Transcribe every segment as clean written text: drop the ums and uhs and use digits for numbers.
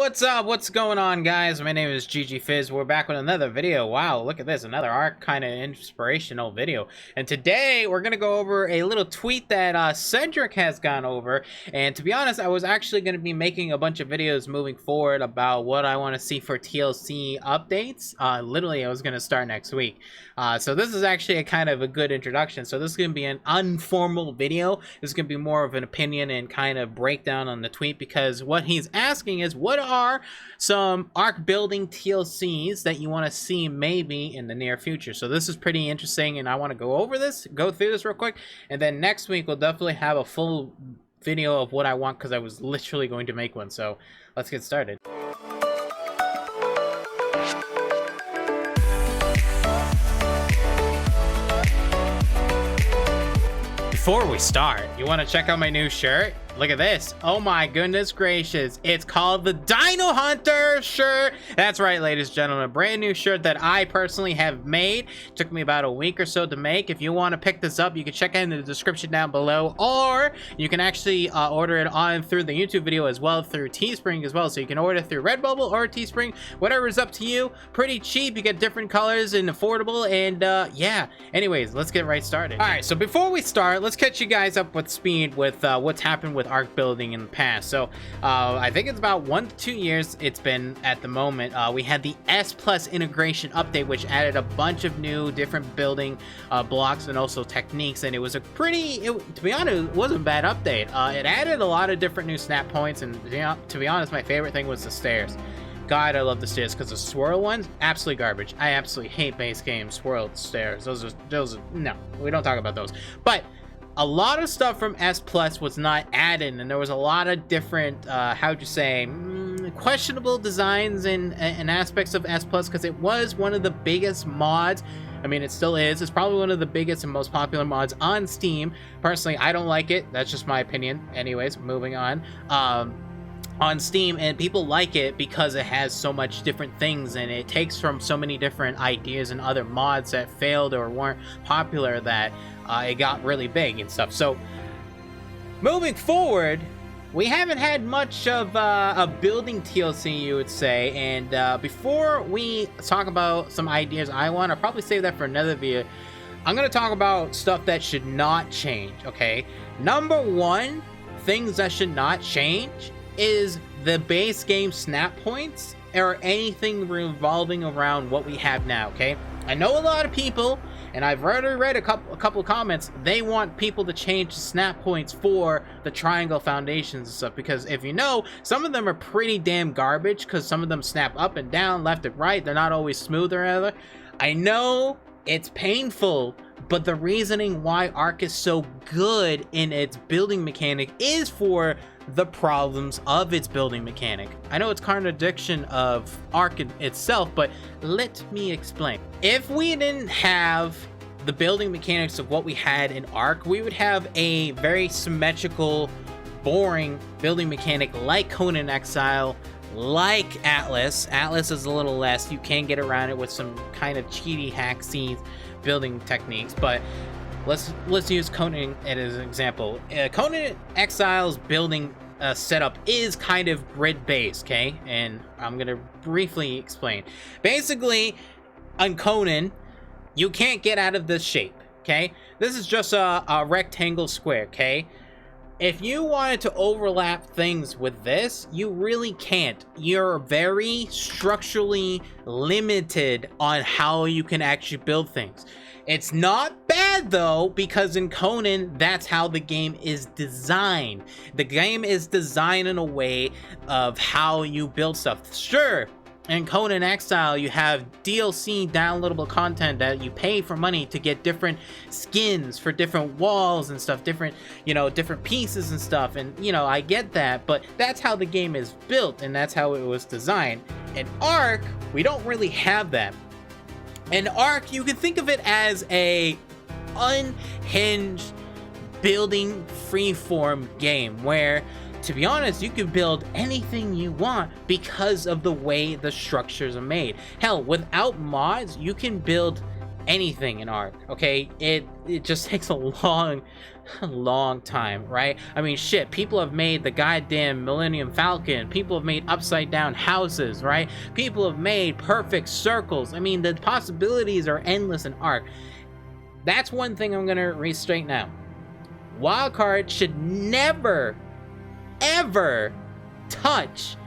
What's up? What's going on, guys? My name is GG Fizz. We're back with another video. Wow, look at this, another Ark kind of inspirational video. And today we're gonna go over a little tweet that Cedric has gone over. And to be honest, I was actually gonna be making a bunch of videos moving forward about what I want to see for TLC updates. Literally, I was gonna start next week. So this is actually a kind of a good introduction. So this is gonna be an informal video. This is gonna be more of an opinion and kind of breakdown on the tweet, because what he's asking is, what are some Ark building TLCs that you want to see maybe in the near future? So this is pretty interesting, and I want to go through this real quick, and then next week we'll definitely have a full video of what I want, because I was literally going to make one. So let's get started. Before we start, you want to check out my new shirt? Look at this. Oh my goodness gracious. It's called the Dino Hunter shirt. That's right, ladies and gentlemen. A brand new shirt that I personally have made. Took me about a week or so to make. If you want to pick this up, you can check it in the description down below, or you can actually order it on through the YouTube video as well, through Teespring as well. So you can order through Redbubble or Teespring, whatever is up to you. Pretty cheap. You get different colors and affordable, and yeah. Anyways, let's get right started. All right, so before we start, let's catch you guys up with speed with what's happened with Ark building in the past. So I think it's about 1 to 2 years it's been at the moment. We had the S Plus integration update, which added a bunch of new different building blocks and also techniques, and it was a to be honest, it wasn't a bad update. It added a lot of different new snap points, and you know, to be honest, my favorite thing was the stairs. God, I love the stairs, because the swirl ones, absolutely garbage. I absolutely hate base game swirled stairs. Those are no, we don't talk about those. But a lot of stuff from S Plus was not added, and there was a lot of different, how'd you say, questionable designs and aspects of S Plus, because it was one of the biggest mods. I mean, it still is. It's probably one of the biggest and most popular mods on Steam. Personally, I don't like it. That's just my opinion. Anyways, moving on. On Steam, and people like it because it has so much different things, and it takes from so many different ideas and other mods that failed or weren't popular, that it got really big and stuff. So moving forward, we haven't had much of a building TLC, you would say. And before we talk about some ideas, I want to probably save that for another video. I'm going to talk about stuff that should not change. Okay, number one, things that should not change is the base game snap points or anything revolving around what we have now. Okay, I know a lot of people, and I've already read a couple of comments, they want people to change the snap points for the triangle foundations and stuff, because if you know, some of them are pretty damn garbage, because some of them snap up and down, left and right. They're not always smooth or other. I know it's painful, but the reasoning why Ark is so good in its building mechanic is for the problems of its building mechanic. I know it's contradiction of Ark itself, but let me explain. If we didn't have the building mechanics of what we had in Ark, we would have a very symmetrical, boring building mechanic like Conan Exile, like Atlas. Atlas is a little less. You can get around it with some kind of cheaty hacksy building techniques, but let's use Conan as an example. Conan Exile's building setup is kind of grid based, okay, and I'm gonna briefly explain. Basically, on Conan, you can't get out of this shape. Okay, this is just a rectangle square. Okay, if you wanted to overlap things with this, you really can't. You're very structurally limited on how you can actually build things. It's not bad though, because in Conan, that's how the game is designed. The game is designed in a way of how you build stuff. Sure, in Conan Exile, you have DLC downloadable content that you pay for money to get different skins for different walls and stuff, different pieces and stuff. And, you know, I get that, but that's how the game is built, and that's how it was designed. In Ark, we don't really have that. In Ark, you can think of it as a unhinged building freeform game where, to be honest, you can build anything you want because of the way the structures are made. Hell, without mods, you can build anything in Ark, okay? It just takes a long time, right? I mean, shit, people have made the goddamn Millennium Falcon. People have made upside down houses, right? People have made perfect circles. I mean, the possibilities are endless in Ark. That's one thing I'm gonna restate now. Wildcard should never, ever touch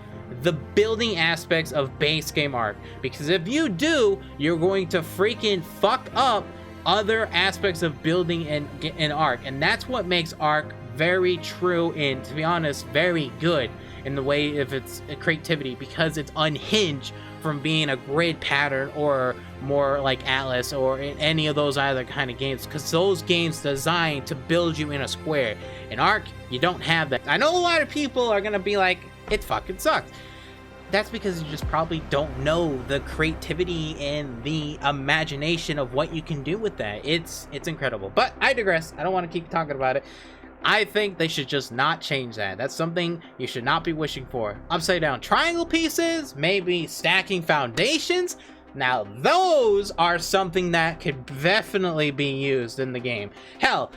the building aspects of base game Ark, because if you do, you're going to freaking fuck up other aspects of building in Ark, and that's what makes Ark very true and, to be honest, very good in the way of its creativity, because it's unhinged from being a grid pattern or more like Atlas or in any of those other kind of games, because those games designed to build you in a square. In Ark, you don't have that. I know a lot of people are gonna be like, it fucking sucks. That's because you just probably don't know the creativity and the imagination of what you can do with that. It's incredible. But I digress. I don't want to keep talking about it. I think they should just not change that. That's something you should not be wishing for. Upside down triangle pieces, maybe stacking foundations. Now those are something that could definitely be used in the game. Hell,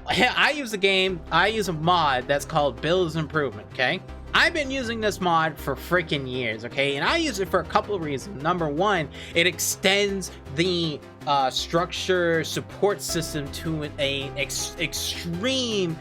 I use a mod that's called Builds Improvement, okay? I've been using this mod for freaking years, okay? And I use it for a couple of reasons. Number one, it extends the structure support system to an extreme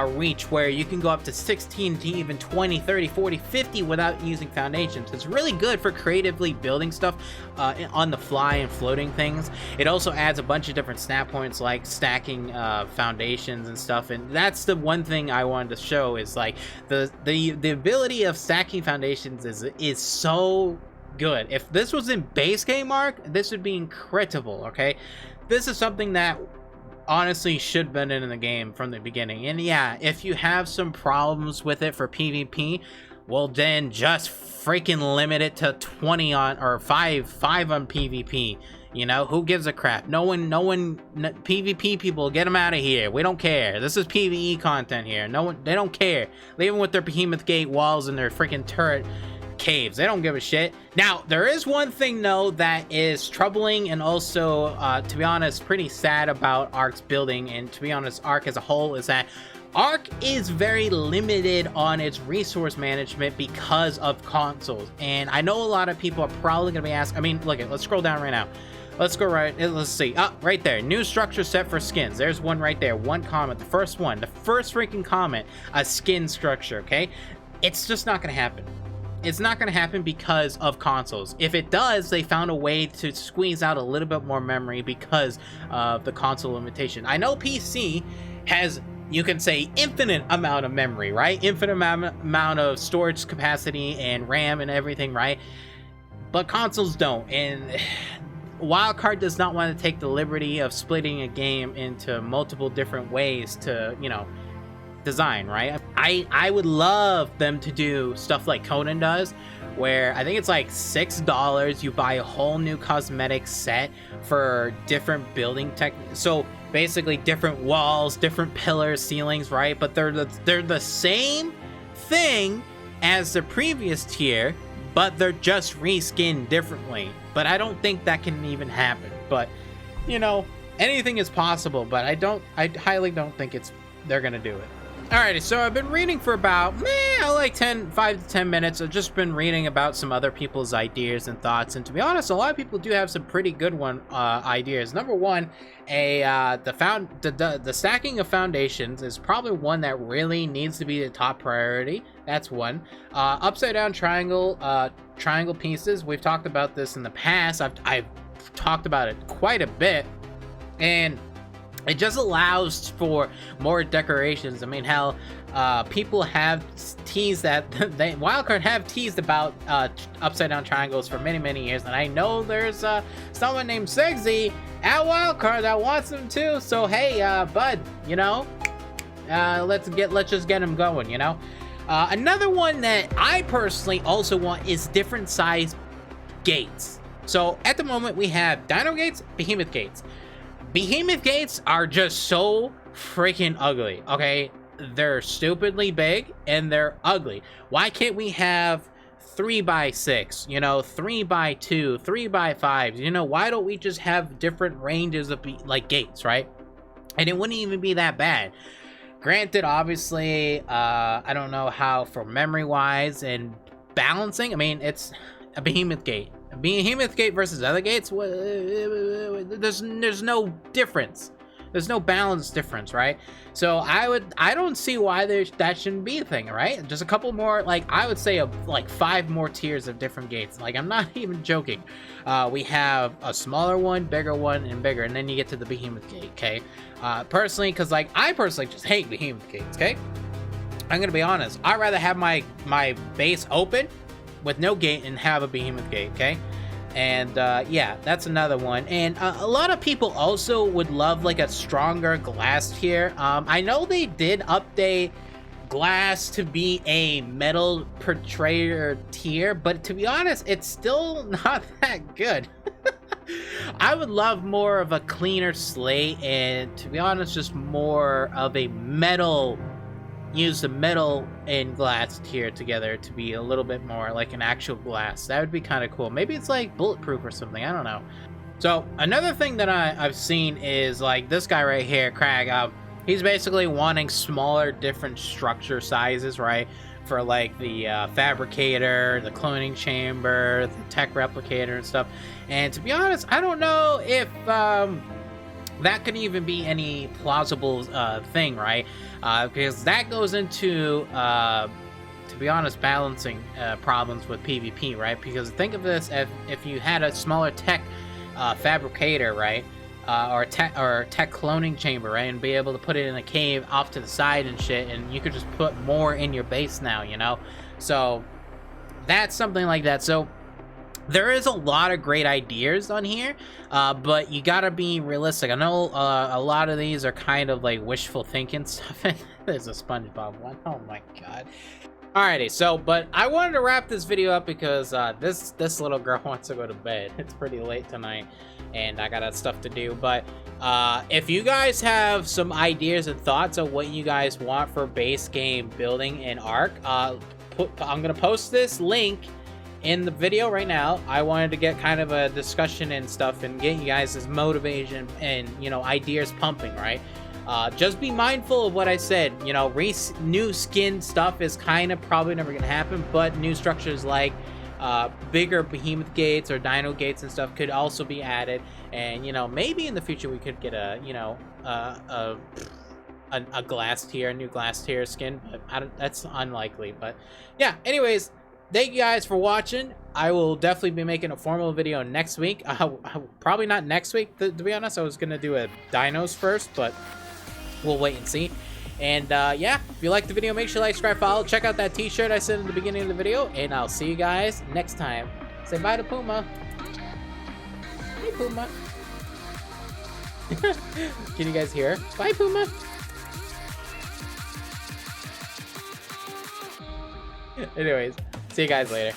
reach, where you can go up to 16 to even 20, 30, 40, 50 without using foundations. It's really good for creatively building stuff on the fly and floating things. It also adds a bunch of different snap points, like stacking foundations and stuff, and that's the one thing I wanted to show, is like the ability of stacking foundations is so good. If this was in base game Ark, this would be incredible, okay? This is something that honestly should have been in the game from the beginning. And yeah, if you have some problems with it for PvP, well then just freaking limit it to 20 on, or 5 on PvP. You know, who gives a crap? No one, PvP people, get them out of here. We don't care. This is PvE content here. No one, they don't care. Leave them with their Behemoth Gate walls and their freaking turret caves. They don't give a shit. Now, there is one thing though that is troubling, and also to be honest, pretty sad about Ark's building, and to be honest, Ark as a whole, is that Ark is very limited on its resource management because of consoles. And I know a lot of people are probably gonna be asking, I mean, look, let's scroll down right now. Let's go let's see. Right there, new structure set for skins. There's one right there, one comment, the first freaking comment, a skin structure, okay? It's just not gonna happen. It's not going to happen because of consoles. If it does, they found a way to squeeze out a little bit more memory because of the console limitation. I know PC has, you can say, infinite amount of memory, right? Infinite amount of storage capacity and RAM and everything, right? But consoles don't. And Wildcard does not want to take the liberty of splitting a game into multiple different ways to, you know, design, right? I would love them to do stuff like Conan does, where I think it's like $6, you buy a whole new cosmetic set for different building techniques. So basically different walls, different pillars, ceilings, right? But they're the same thing as the previous tier, but they're just reskinned differently. But I don't think that can even happen. But you know, anything is possible, but I highly don't think they're gonna do it. Alrighty, so I've been reading for about, 5 to 10 minutes. I've just been reading about some other people's ideas and thoughts, and to be honest, a lot of people do have some pretty good ideas. Number one, the stacking of foundations is probably one that really needs to be the top priority. That's one. Upside down triangle pieces. We've talked about this in the past. I've talked about it quite a bit, and it just allows for more decorations. I mean, hell, people have teased that Wildcard have teased about upside down triangles for many years, and I know there's someone named Sexy at Wildcard that wants them too. So hey, bud, you know, let's just get him going. You know, another one that I personally also want is different size gates. So at the moment we have Dino Gates, Behemoth Gates. Behemoth Gates are just so freaking ugly, okay? They're stupidly big and they're ugly. Why can't we have 3x6, you know, 3x2, 3x5. You know, why don't we just have different ranges of like gates, right? And it wouldn't even be that bad. Granted, obviously, I don't know how for memory wise and balancing. I mean, it's a behemoth gate. A behemoth gate versus other gates, there's no difference. There's no balance difference, right? So I don't see why that shouldn't be a thing, right? Just a couple more, like I would say like 5 more tiers of different gates. Like I'm not even joking. We have a smaller one, bigger one, and bigger, and then you get to the behemoth gate, okay? Personally, because like I personally just hate behemoth gates, okay? I'm gonna be honest. I'd rather have my base open with no gate and have a behemoth gate, okay? And yeah, that's another one. And a lot of people also would love like a stronger glass tier. I know they did update glass to be a metal portrayer tier, but to be honest, it's still not that good. I would love more of a cleaner slate, and to be honest, just more of a metal, use the metal and glass tier together to be a little bit more like an actual glass. That would be kind of cool. Maybe it's like bulletproof or something, I don't know. So another thing that I've seen is like this guy right here, Crag. He's basically wanting smaller, different structure sizes, right? For like the fabricator, the cloning chamber, the tech replicator and stuff. And to be honest, I don't know if that could even be any plausible thing, right? Because that goes into, to be honest, balancing problems with PvP, right? Because think of this, if you had a smaller tech fabricator, right? Or tech cloning chamber, right? And be able to put it in a cave off to the side and shit, and you could just put more in your base now, you know? So that's something like that. So there is a lot of great ideas on here, but you gotta be realistic. I know a lot of these are kind of like wishful thinking stuff. There's a SpongeBob one. Oh my god. Alrighty, so, but I wanted to wrap this video up because this little girl wants to go to bed. It's pretty late tonight, and I got stuff to do. But if you guys have some ideas and thoughts of what you guys want for base game building in Ark, I'm gonna post this link in the video right now. I wanted to get kind of a discussion and stuff and get you guys this motivation and, you know, ideas pumping, right? Just be mindful of what I said. You know, new skin stuff is kind of probably never gonna happen, but new structures like bigger behemoth gates or dino gates and stuff could also be added. And, you know, maybe in the future we could get a, you know, a glass tier, a new glass tier skin, but that's unlikely. But yeah, anyways, thank you guys for watching. I will definitely be making a formal video next week. Probably not next week, to be honest. I was gonna do a dinos first, but we'll wait and see. And yeah, if you liked the video, make sure you like, subscribe, follow. Check out that t-shirt I said in the beginning of the video, and I'll see you guys next time. Say bye to Puma. Hey, Puma. Can you guys hear? Bye, Puma. Anyways, see you guys later.